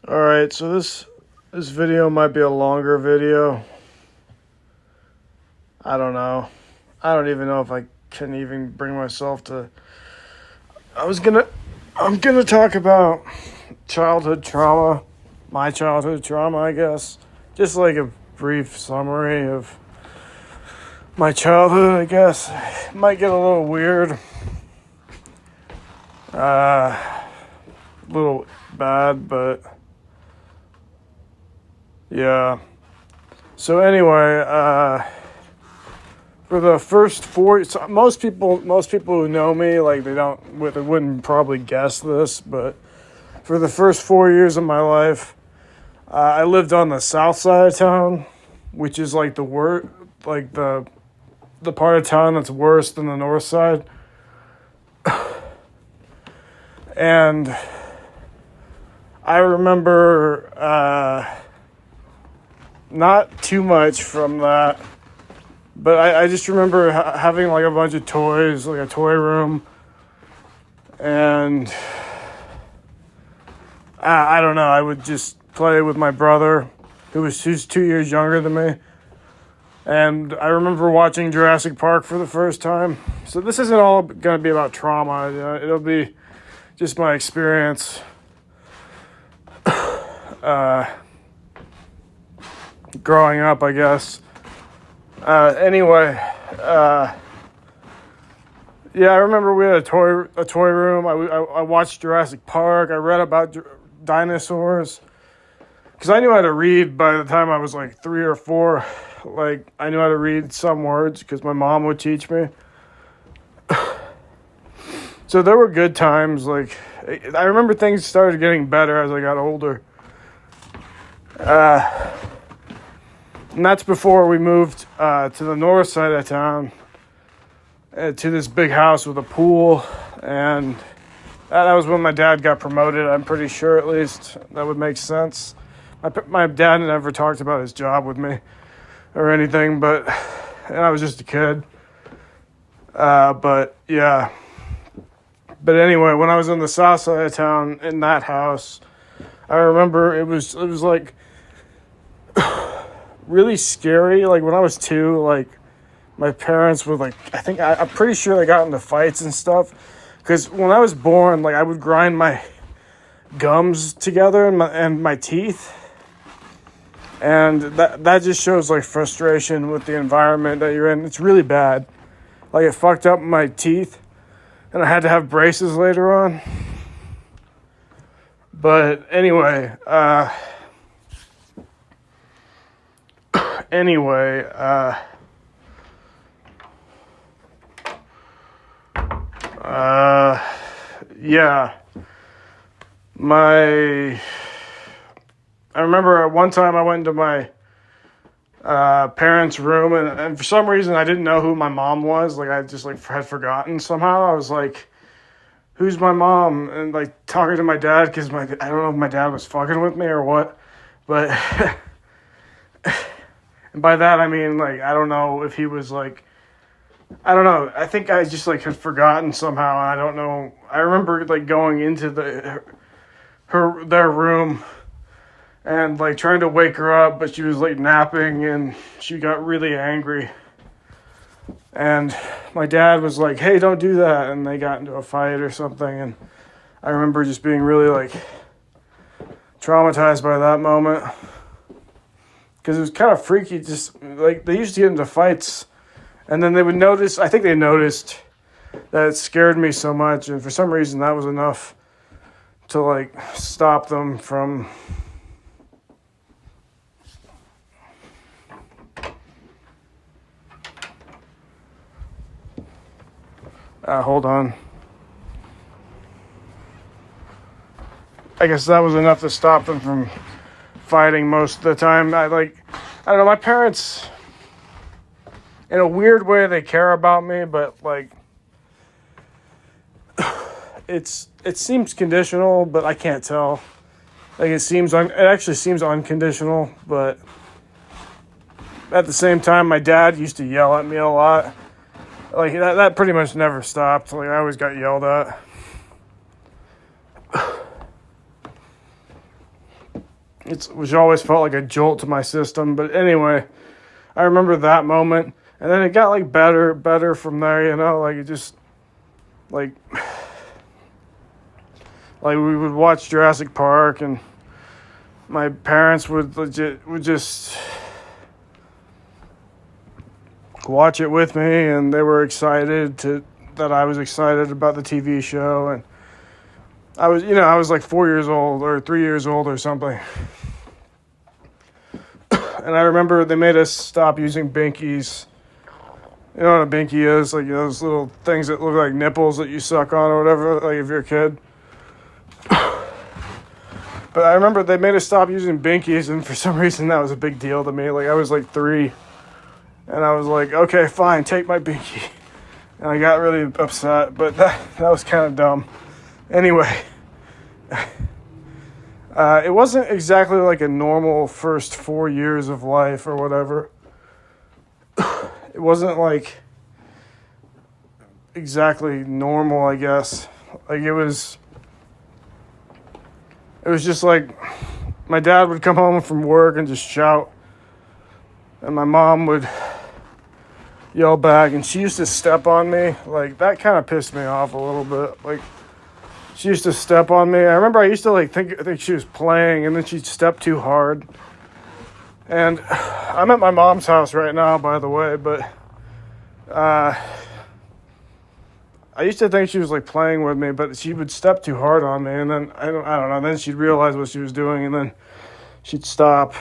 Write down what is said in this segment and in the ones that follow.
Alright, so this video might be a longer video. I don't know. I don't even know if I can even bring myself to I'm gonna talk about childhood trauma. My childhood trauma, I guess. Just like a brief summary of my childhood, I guess. It might get a little weird. A little bad, but yeah. So anyway, for the first most people who know me, like they wouldn't probably guess this, but for the first 4 years of my life, I lived on the south side of town, which is like the part of town that's worse than the north side. And I remember not too much from that, but I just remember having like a bunch of toys, like a toy room, and I don't know, I would just play with my brother, who's 2 years younger than me. And I remember watching Jurassic Park for the first time. So this isn't all going to be about trauma. It'll be just my experience growing up, I guess. Anyway, yeah, I remember we had a toy room. I watched Jurassic Park. I read about dinosaurs. Because I knew how to read by the time I was like 3 or 4. Like, I knew how to read some words because my mom would teach me. So there were good times. Like, I remember things started getting better as I got older. And that's before we moved to the north side of town, to this big house with a pool. And that was when my dad got promoted, I'm pretty sure, at least. That would make sense. My dad never talked about his job with me or anything, and I was just a kid. But yeah. But anyway, when I was on the south side of town in that house, I remember it was like really scary. Like when I was 2, like my parents would I'm pretty sure they got into fights and stuff. Because when I was born, like I would grind my gums together and my teeth. And that just shows like frustration with the environment that you're in. It's really bad. Like it fucked up my teeth, and I had to have braces later on. But anyway, yeah. I remember at one time I went into my parents' room, and for some reason I didn't know who my mom was. Like I just had forgotten somehow. I was like, "Who's my mom?" And like talking to my dad because I don't know if my dad was fucking with me or what, but and by that I mean like I don't know if he was like, I don't know. I think I just like had forgotten somehow, and I don't know. I remember like going into their room and like trying to wake her up, but she was like napping and she got really angry. And my dad was like, "Hey, don't do that." And they got into a fight or something. And I remember just being really like traumatized by that moment. Because it was kind of freaky. Just like they used to get into fights, and then they would notice, I think they noticed that it scared me so much. And for some reason that was enough to like stop them from hold on. I guess that was enough to stop them from fighting most of the time. I don't know, my parents, in a weird way, they care about me, but like, it seems conditional, but I can't tell. Like it actually seems unconditional, but at the same time, my dad used to yell at me a lot. Like, that pretty much never stopped. Like, I always got yelled at. which always felt like a jolt to my system. But anyway, I remember that moment, and then it got like better from there. You know, like it just like we would watch Jurassic Park, and my parents would just watch it with me, and they were excited that I was excited about the TV show, and I was like 4 years old or 3 years old or something. And I remember they made us stop using Binkies. You know what a Binky is? Like, you know, those little things that look like nipples that you suck on or whatever, like if you're a kid. But I remember they made us stop using Binkies, and for some reason that was a big deal to me. Like, I was like 3, and I was like, okay, fine, take my Binky. And I got really upset, but that was kind of dumb. Anyway, it wasn't exactly like a normal first 4 years of life or whatever. It wasn't like exactly normal, I guess. Like it was just like my dad would come home from work and just shout, and my mom would yell back, and she used to step on me. Like, that kind of pissed me off a little bit. Like, she used to step on me. I remember I used to like think she was playing, and then she'd step too hard. And I'm at my mom's house right now, by the way, but I used to think she was like playing with me, but she would step too hard on me, and then I don't know. Then she'd realize what she was doing, and then she'd stop.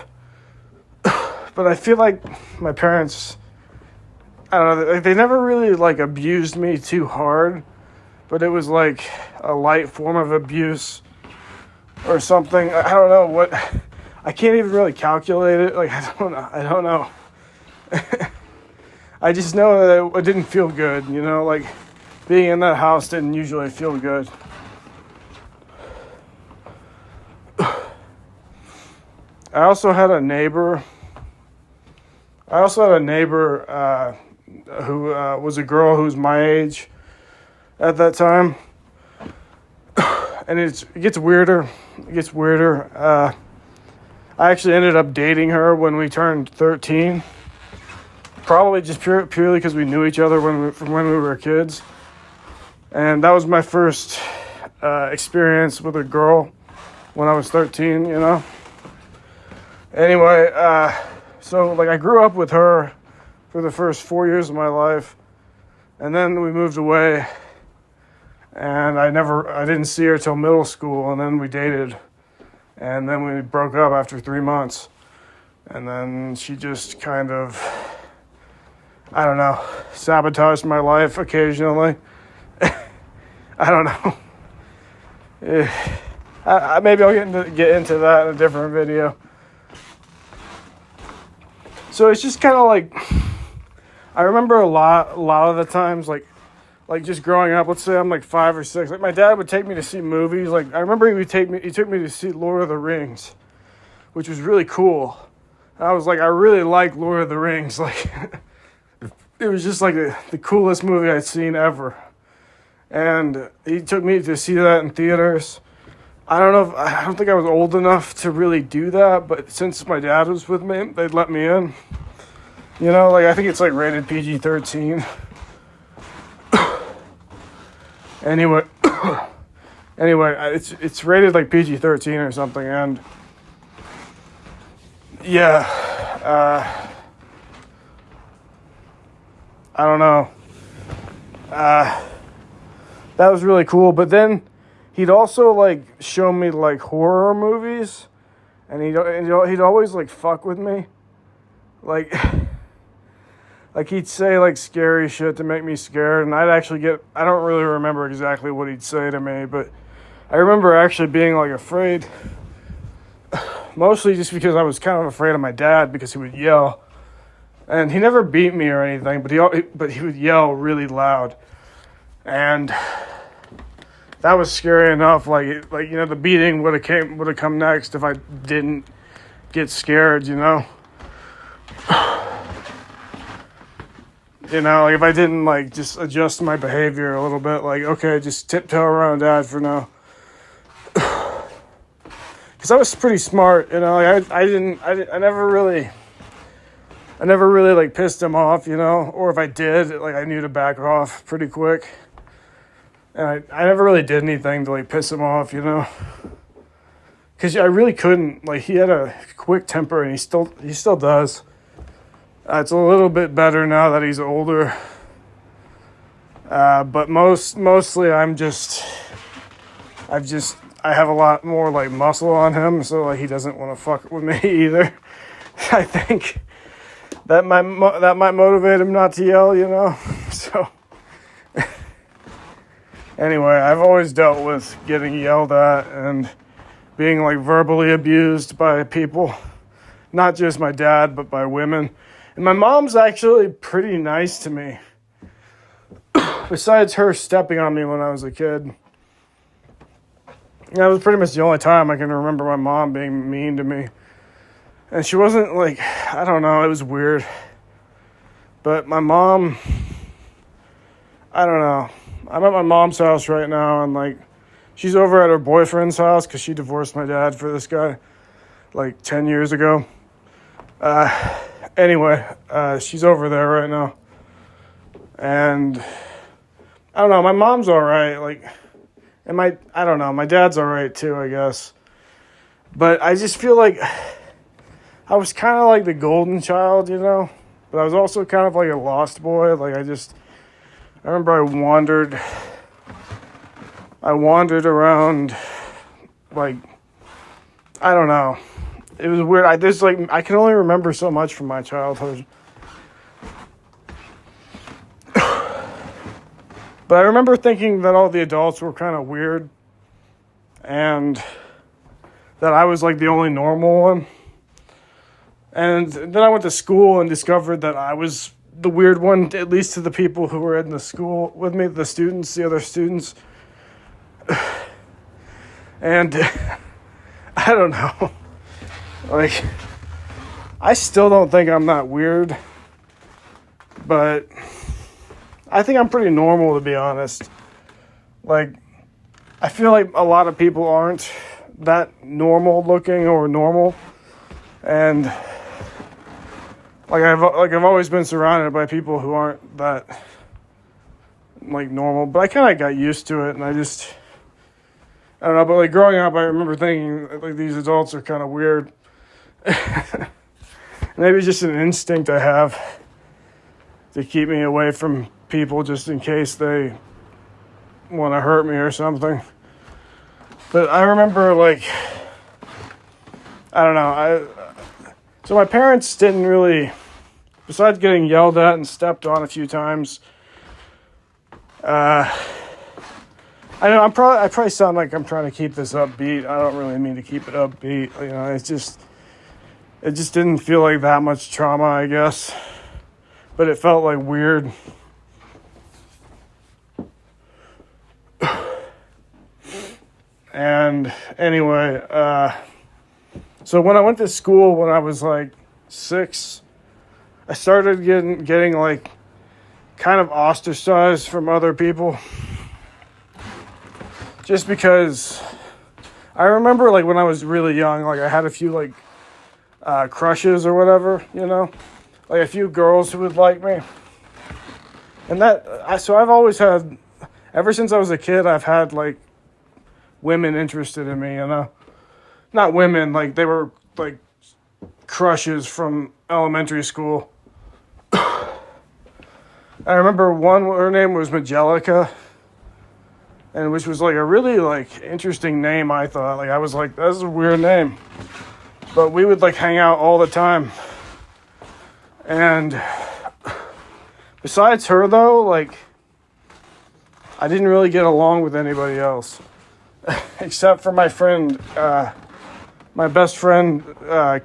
But I feel like my parents, I don't know, they never really like abused me too hard, but it was like a light form of abuse or something. I don't know what. I can't even really calculate it. Like, I don't know. I just know that it didn't feel good, you know, like being in that house didn't usually feel good. I also had a neighbor who was a girl who was my age at that time. And it gets weirder. I actually ended up dating her when we turned 13. Probably just purely because we knew each other from when we were kids. And that was my first experience with a girl when I was 13, you know. Anyway, so like I grew up with her for the first 4 years of my life. And then we moved away. And I didn't see her till middle school, and then we dated. And then we broke up after 3 months. And then she just kind of, I don't know, sabotaged my life occasionally. I don't know. Maybe I'll get into that in a different video. So it's just kind of like, I remember a lot of the times, like just growing up, let's say I'm like 5 or 6, like my dad would take me to see movies. Like I remember he took me to see Lord of the Rings, which was really cool. And I was like, I really like Lord of the Rings. Like it was just like the coolest movie I'd seen ever. And he took me to see that in theaters. I don't think I was old enough to really do that, but since my dad was with me, they'd let me in. You know, like I think it's like rated PG-13. Anyway, it's rated like PG-13 or something, and yeah, I don't know. That was really cool, but then he'd also like show me like horror movies, and he'd always like fuck with me, like he'd say like scary shit to make me scared, and I don't really remember exactly what he'd say to me, but I remember actually being like afraid, mostly just because I was kind of afraid of my dad because he would yell, and he never beat me or anything, but he would yell really loud, and that was scary enough. Like you know, the beating would have come next if I didn't get scared, you know. You know, like if I didn't like just adjust my behavior a little bit, like okay, just tiptoe around dad for now. Because because I was pretty smart, like I never really like pissed him off, or if I did, like I knew to back off pretty quick. And I never really did anything to like piss him off, because I really couldn't. Like, he had a quick temper, and he still does. It's a little bit better now that he's older. But mostly I have a lot more like muscle on him, so like he doesn't want to fuck with me either. I think that might motivate him not to yell, So anyway, I've always dealt with getting yelled at and being like verbally abused by people, not just my dad, but by women. And my mom's actually pretty nice to me. Besides her stepping on me when I was a kid. That was pretty much the only time I can remember my mom being mean to me. And she wasn't like, I don't know, it was weird. But my mom, I don't know. I'm at my mom's house right now, and like, she's over at her boyfriend's house because she divorced my dad for this guy like 10 years ago. Anyway, she's over there right now. And I don't know, my mom's all right, like, and I don't know, my dad's all right too, I guess. But I just feel like I was kind of like the golden child, but I was also kind of like a lost boy. Like, I remember I wandered around, like, I don't know. It was weird. I can only remember so much from my childhood. But I remember thinking that all the adults were kind of weird and that I was like the only normal one. And then I went to school and discovered that I was the weird one, at least to the people who were in the school with me, the other students. And I don't know. Like, I still don't think I'm that weird, but I think I'm pretty normal, to be honest. Like, I feel like a lot of people aren't that normal looking or normal. And I've always been surrounded by people who aren't that like normal, but I kind of got used to it, and I don't know, but like growing up, I remember thinking like these adults are kind of weird. Maybe it's just an instinct I have to keep me away from people just in case they want to hurt me or something. But I remember, like, I don't know, so my parents didn't really, besides getting yelled at and stepped on a few times, I know I probably sound like I'm trying to keep this upbeat. I don't really mean to keep it upbeat. It just didn't feel like that much trauma, I guess. But it felt like weird. And anyway, so when I went to school when I was like 6, I started getting like kind of ostracized from other people. Just because I remember like when I was really young, like I had a few like crushes or whatever, like a few girls who would like me. And so I've always had, ever since I was a kid, I've had like women interested in me, not women, like they were like crushes from elementary school. I remember her name was Magelica, and which was like a really like interesting name, I thought. Like I was like, that's a weird name. But we would like hang out all the time. And besides her though, like I didn't really get along with anybody else. Except for my friend, my best friend,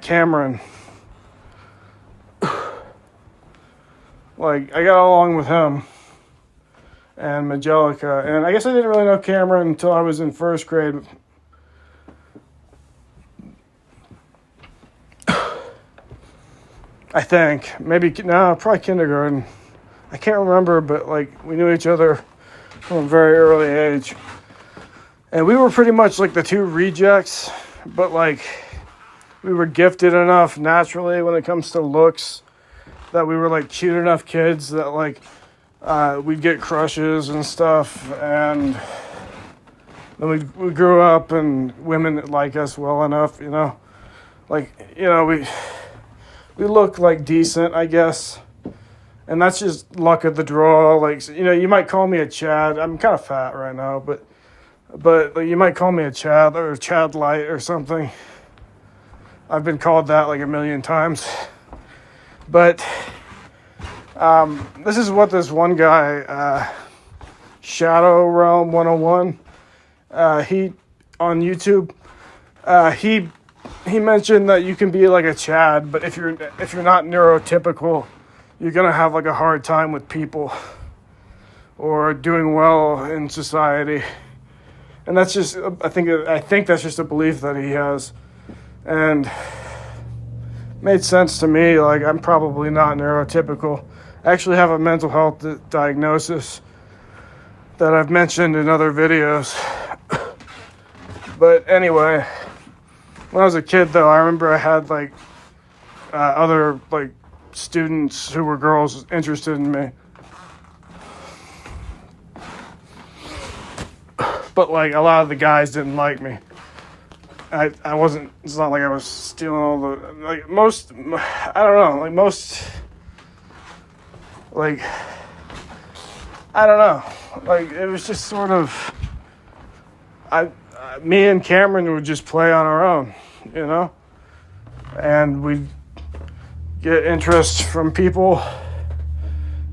Cameron. Like, I got along with him and Magelica. And I guess I didn't really know Cameron until I was in first grade. I think. Probably kindergarten. I can't remember, but, like, we knew each other from a very early age. And we were pretty much, like, the two rejects but like we were gifted enough naturally when it comes to looks that we were like cute enough kids that like we'd get crushes and stuff, and then we grew up and women like us well enough, like we look like decent, I guess. And that's just luck of the draw. Like, you might call me a Chad. I'm kind of fat right now, but like, you might call me a Chad or a Chad Light or something. I've been called that like a million times. But this is what this one guy, Shadow Realm 101, he on YouTube, he mentioned that you can be like a Chad, but if you're not neurotypical, you're gonna have like a hard time with people or doing well in society. And that's just, I think that's just a belief that he has, and made sense to me. Like, I'm probably not neurotypical. I actually have a mental health diagnosis that I've mentioned in other videos. But anyway, when I was a kid though, I remember I had like other like students who were girls interested in me. But like a lot of the guys didn't like me. I wasn't, it's not like I was stealing all the, like most, I don't know, like most, like, I don't know, like it was just sort of, me and Cameron would just play on our own, and we'd get interest from people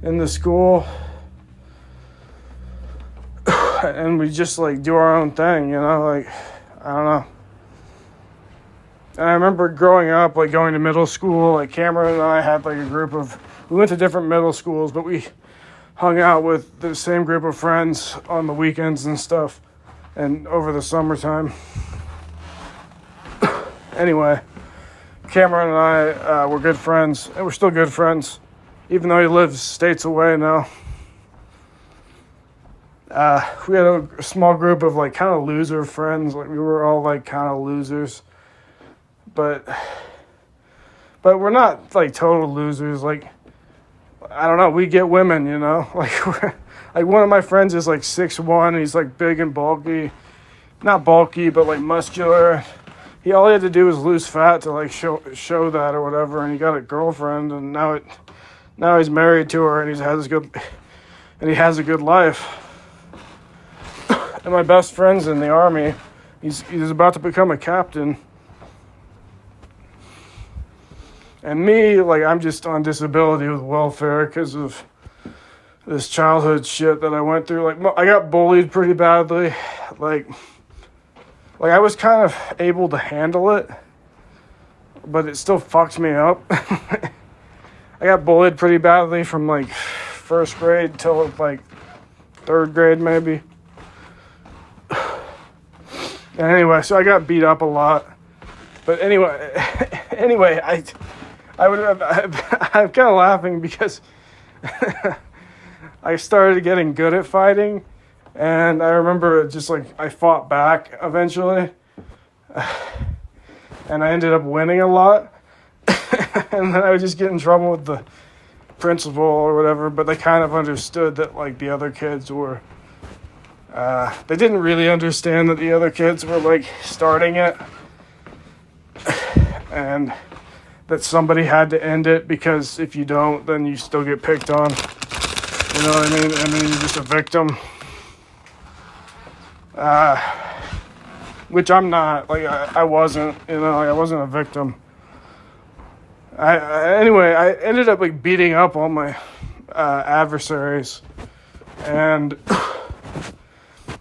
in the school, and we just like do our own thing, like, I don't know. And I remember growing up, like going to middle school, like Cameron and I had like a group of, we went to different middle schools, but we hung out with the same group of friends on the weekends and stuff and over the summertime. Anyway, Cameron and I were good friends, and we're still good friends, even though he lives states away now. We had a small group of like kind of loser friends, like we were all like kind of losers. But we're not like total losers. Like, I don't know, we get women, like like one of my friends is like 6'1", he's like big and bulky, not bulky, but like muscular. All he had to do was lose fat to like show that or whatever, and he got a girlfriend, and now he's married to her, and he has a good life. And my best friend's in the army. He's about to become a captain. And me, like, I'm just on disability with welfare because of this childhood shit that I went through. Like, I got bullied pretty badly. Like I was kind of able to handle it, but it still fucked me up. I got bullied pretty badly from, like, first grade till, like, third grade, maybe. And anyway, so I got beat up a lot. But anyway, I'm kind of laughing because I started getting good at fighting, and I remember just like I fought back eventually, and I ended up winning a lot, and then I would just get in trouble with the principal or whatever, but they kind of understood that like the other kids were, they didn't really understand that the other kids were like starting it, and that somebody had to end it, because if you don't, then you still get picked on. You know what I mean? I mean, you're just a victim. Which I'm not. Like, I wasn't, I wasn't a victim. Anyway, I ended up, like, beating up all my adversaries. And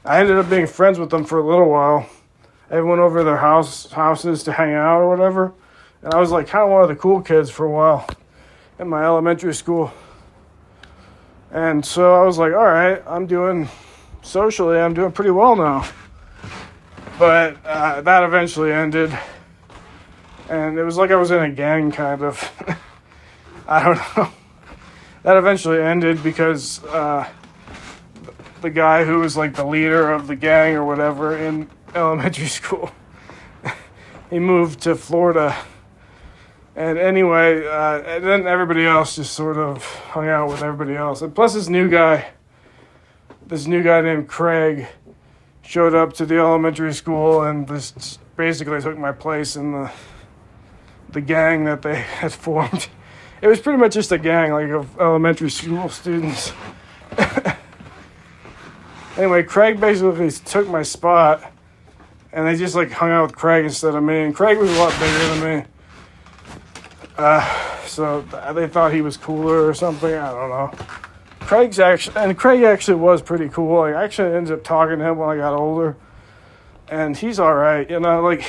I ended up being friends with them for a little while. I went over to their houses to hang out or whatever. And I was like kind of one of the cool kids for a while in my elementary school. And so I was like, all right, I'm doing pretty well now. But that eventually ended. And it was like I was in a gang, kind of. I don't know. That eventually ended because the guy who was like the leader of the gang or whatever in elementary school, he moved to Florida. And anyway, and then everybody else just sort of hung out with everybody else. And plus this new guy named Craig showed up to the elementary school and just basically took my place in the gang that they had formed. It was pretty much just a gang, like, of elementary school students. Anyway, Craig basically took my spot, and they just, like, hung out with Craig instead of me. And Craig was a lot bigger than me. So they thought he was cooler or something. I don't know. Craig actually was pretty cool. I actually ended up talking to him when I got older, and he's all right. You know, like,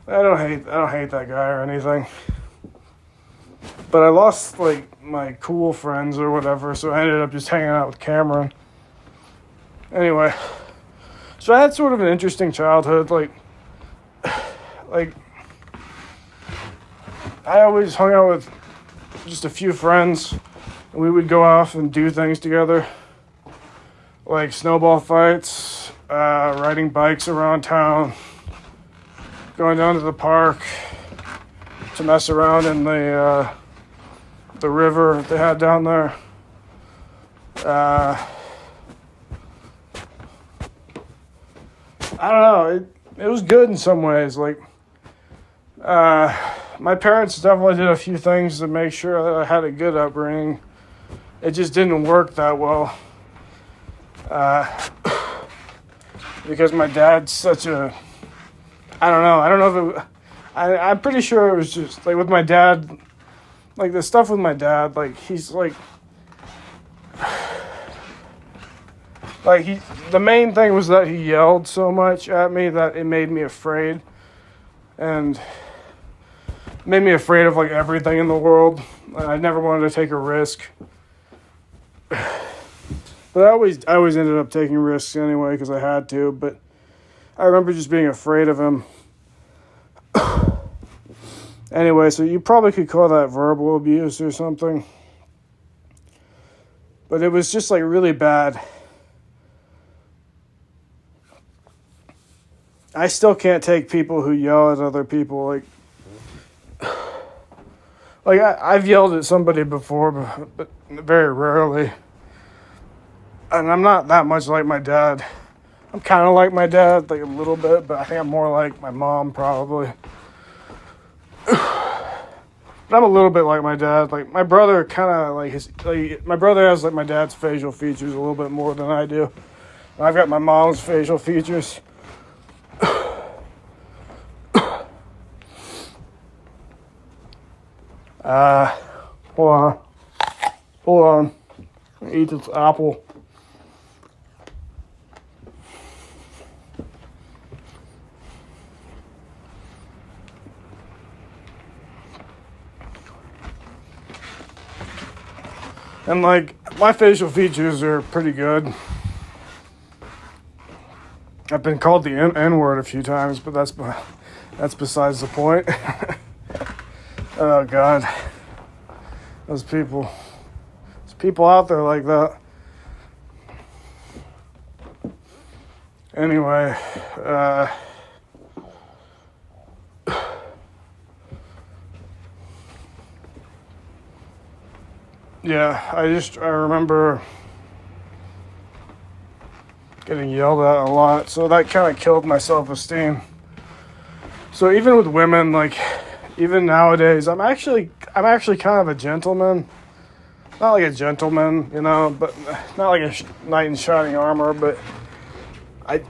I don't hate that guy or anything. But I lost, like, my cool friends or whatever, so I ended up just hanging out with Cameron. Anyway, so I had sort of an interesting childhood. Like I always hung out with just a few friends. We would go off and do things together, like snowball fights, riding bikes around town, going down to the park to mess around in the river they had down there. I don't know. It was good in some ways. Like, my parents definitely did a few things to make sure that I had a good upbringing. It just didn't work that well. Because my dad's such a... I don't know if it... I'm pretty sure it was just, like, with my dad... Like, the stuff with my dad, like, he's, like... Like, the main thing was that he yelled so much at me that it made me afraid. And made me afraid of, like, everything in the world. And I never wanted to take a risk. But I always ended up taking risks anyway because I had to. But I remember just being afraid of him. Anyway, so you probably could call that verbal abuse or something. But it was just, like, really bad. I still can't take people who yell at other people. Like I've yelled at somebody before, but very rarely. And I'm not that much like my dad. I'm kind of like my dad, like a little bit, but I think I'm more like my mom probably. But I'm a little bit like my dad. Like, my brother kind of my brother has, like, my dad's facial features a little bit more than I do. And I've got my mom's facial features. Hold on. Eat this apple. And, like, my facial features are pretty good. I've been called the N-word a few times, but that's besides the point. Oh, God. There's people out there like that. Anyway, yeah, I remember getting yelled at a lot, so that kind of killed my self-esteem. So even with women, like, even nowadays, I'm actually kind of a gentleman. Not like a gentleman, you know, but not like a knight in shining armor, but I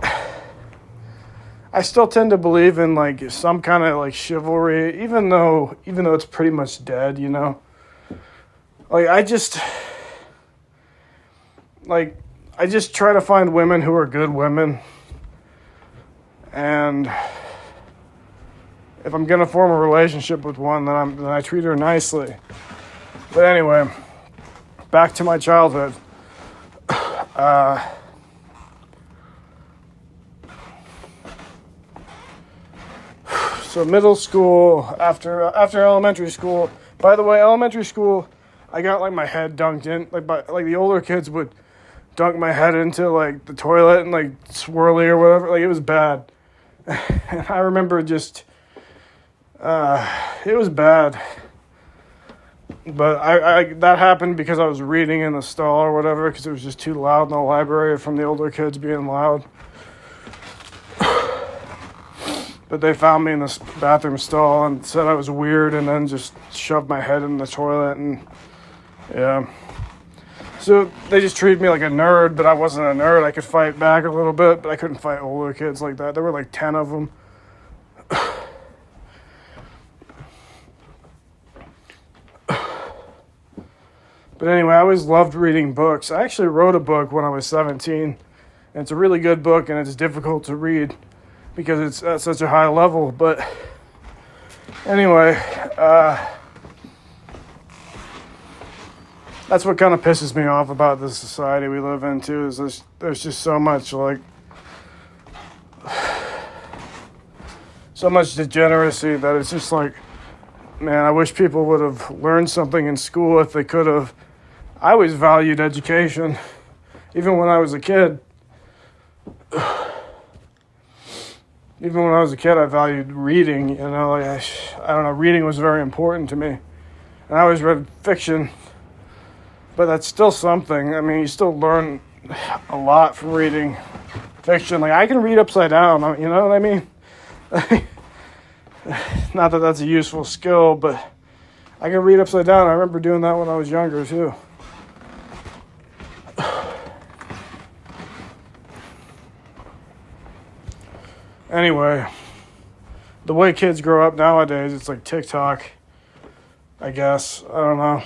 still tend to believe in, like, some kind of, like, chivalry, even though it's pretty much dead, you know. Like, I just try to find women who are good women, and if I'm gonna form a relationship with one, then I treat her nicely. But anyway, back to my childhood. So middle school, after elementary school. By the way, elementary school, I got, like, my head dunked in, like the older kids would dunk my head into, like, the toilet and, like, swirly or whatever. Like, it was bad. And I remember just, it was bad. But I that happened because I was reading in the stall or whatever, because it was just too loud in the library from the older kids being loud. But they found me in this bathroom stall and said I was weird, and then just shoved my head in the toilet, and yeah. So they just treated me like a nerd, but I wasn't a nerd. I could fight back a little bit, but I couldn't fight older kids like that. There were like 10 of them. But anyway, I always loved reading books. I actually wrote a book when I was 17, and it's a really good book, and it's difficult to read because it's at such a high level. But anyway, that's what kind of pisses me off about this society we live in, too, is there's just so much, like, so much degeneracy that it's just like, man, I wish people would have learned something in school if they could have. I always valued education, even when I was a kid. Even when I was a kid, I valued reading, you know, like I don't know, reading was very important to me. And I always read fiction, but that's still something. I mean, you still learn a lot from reading fiction. Like, I can read upside down, you know what I mean? Not that that's a useful skill, but I can read upside down. I remember doing that when I was younger, too. Anyway, the way kids grow up nowadays, it's like TikTok, I guess. I don't know.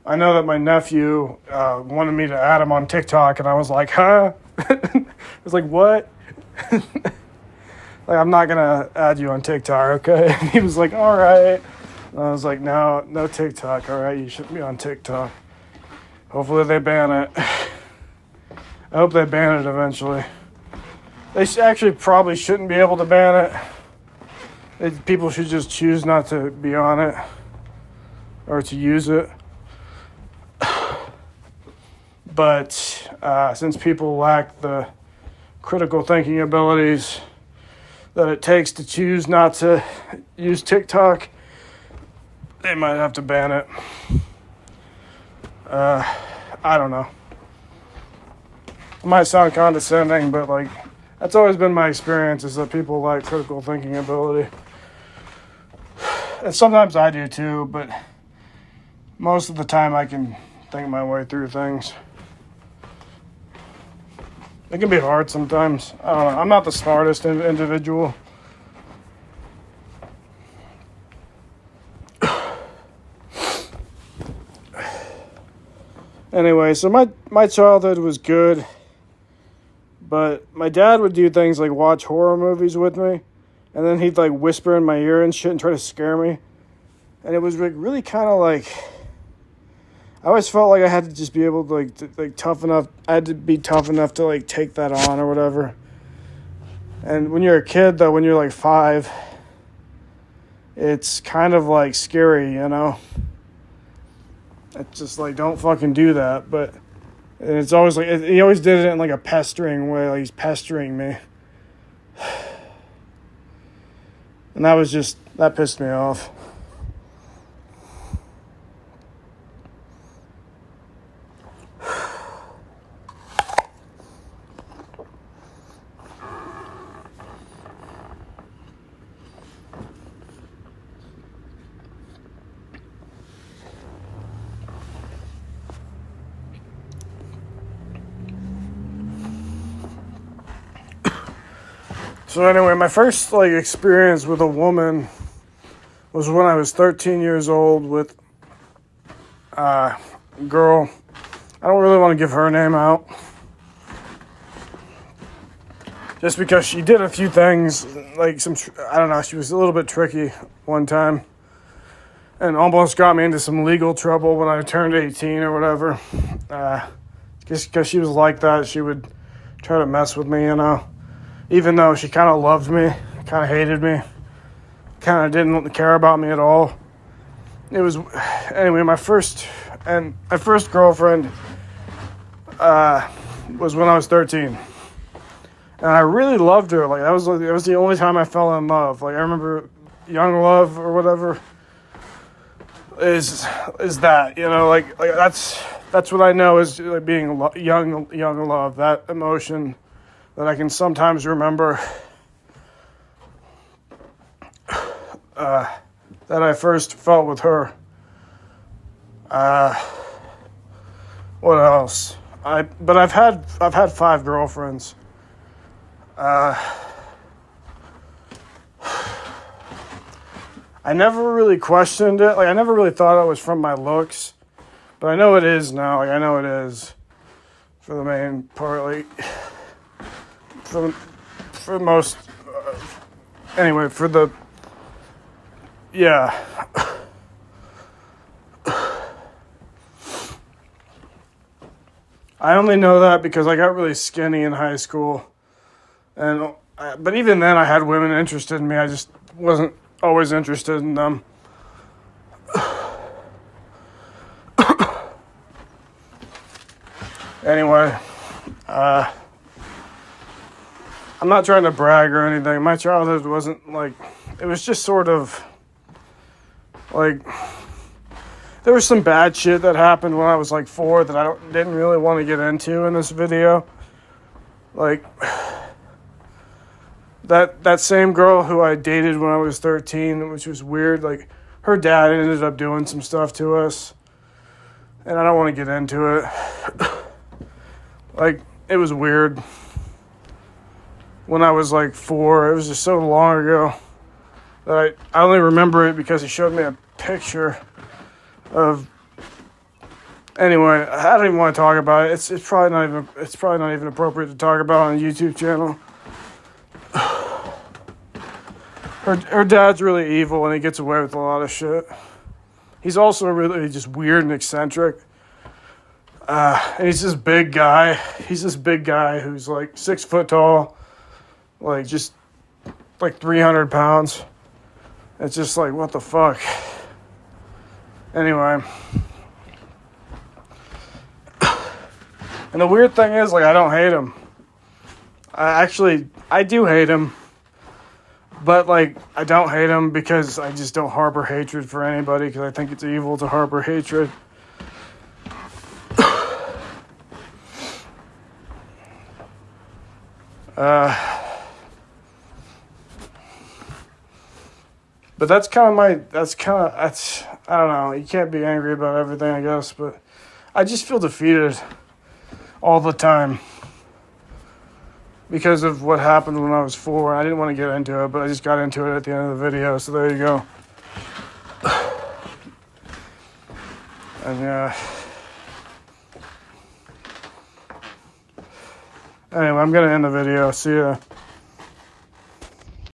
I know that my nephew wanted me to add him on TikTok, and I was like, huh? I was like, what? Like, I'm not going to add you on TikTok, okay? And he was like, all right. And I was like, no TikTok, all right? You shouldn't be on TikTok. Hopefully they ban it. I hope they ban it eventually. They actually probably shouldn't be able to ban it. People should just choose not to be on it or to use it. But since people lack the critical thinking abilities that it takes to choose not to use TikTok, they might have to ban it. I don't know. It might sound condescending, but like, that's always been my experience, is that people lack critical thinking ability. And sometimes I do too, but most of the time I can think my way through things. It can be hard sometimes. I don't know. I'm not the smartest individual. Anyway, so my childhood was good. But my dad would do things like watch horror movies with me, and then he'd like whisper in my ear and shit and try to scare me. And it was like really kind of like, I always felt like I had to just be able to like tough enough. I had to be tough enough to like take that on or whatever. And when you're a kid, though, when you're like 5, it's kind of like scary, you know? It's just like, don't fucking do that. But and it's always like, he always did it in like a pestering way, like he's pestering me. And that pissed me off. So anyway, my first like experience with a woman was when I was 13 years old with a girl. I don't really want to give her name out, just because she did a few things, like I don't know, she was a little bit tricky one time and almost got me into some legal trouble when I turned 18 or whatever. Just because she was like that, she would try to mess with me, you know. Even though she kind of loved me, kind of hated me, kind of didn't care about me at all. It was, anyway, my first girlfriend was when I was 13. and I really loved her. Like that was the only time I fell in love. Like I remember young love or whatever is that, you know, like that's what I know is like being young love, that emotion that I can sometimes remember that I first felt with her. What else? But I've had 5 girlfriends. I never really questioned it. Like I never really thought it was from my looks, but I know it is now. Like I know it is for the main part. Like for most. Anyway, for the yeah. I only know that because I got really skinny in high school, and but even then I had women interested in me. I just wasn't always interested in them. Anyway, I'm not trying to brag or anything. My childhood wasn't like, it was just sort of like, there was some bad shit that happened when I was like 4 that I didn't really want to get into in this video. Like, that same girl who I dated when I was 13, which was weird, like, her dad ended up doing some stuff to us, and I don't want to get into it. Like, it was weird. When I was like 4, it was just so long ago that I only remember it because he showed me a picture of. Anyway, I don't even want to talk about it. It's probably not even appropriate to talk about on a YouTube channel. Her dad's really evil and he gets away with a lot of shit. He's also really just weird and eccentric. And he's this big guy. He's this big guy who's like 6 foot tall, like just like 300 pounds. It's just like, what the fuck? Anyway. And the weird thing is, like, I don't hate him. I do hate him. But, like, I don't hate him because I just don't harbor hatred for anybody because I think it's evil to harbor hatred. But that's I don't know, you can't be angry about everything, I guess, but I just feel defeated all the time because of what happened when I was 4. I didn't want to get into it, but I just got into it at the end of the video, so there you go. And yeah. Anyway, I'm going to end the video. See ya.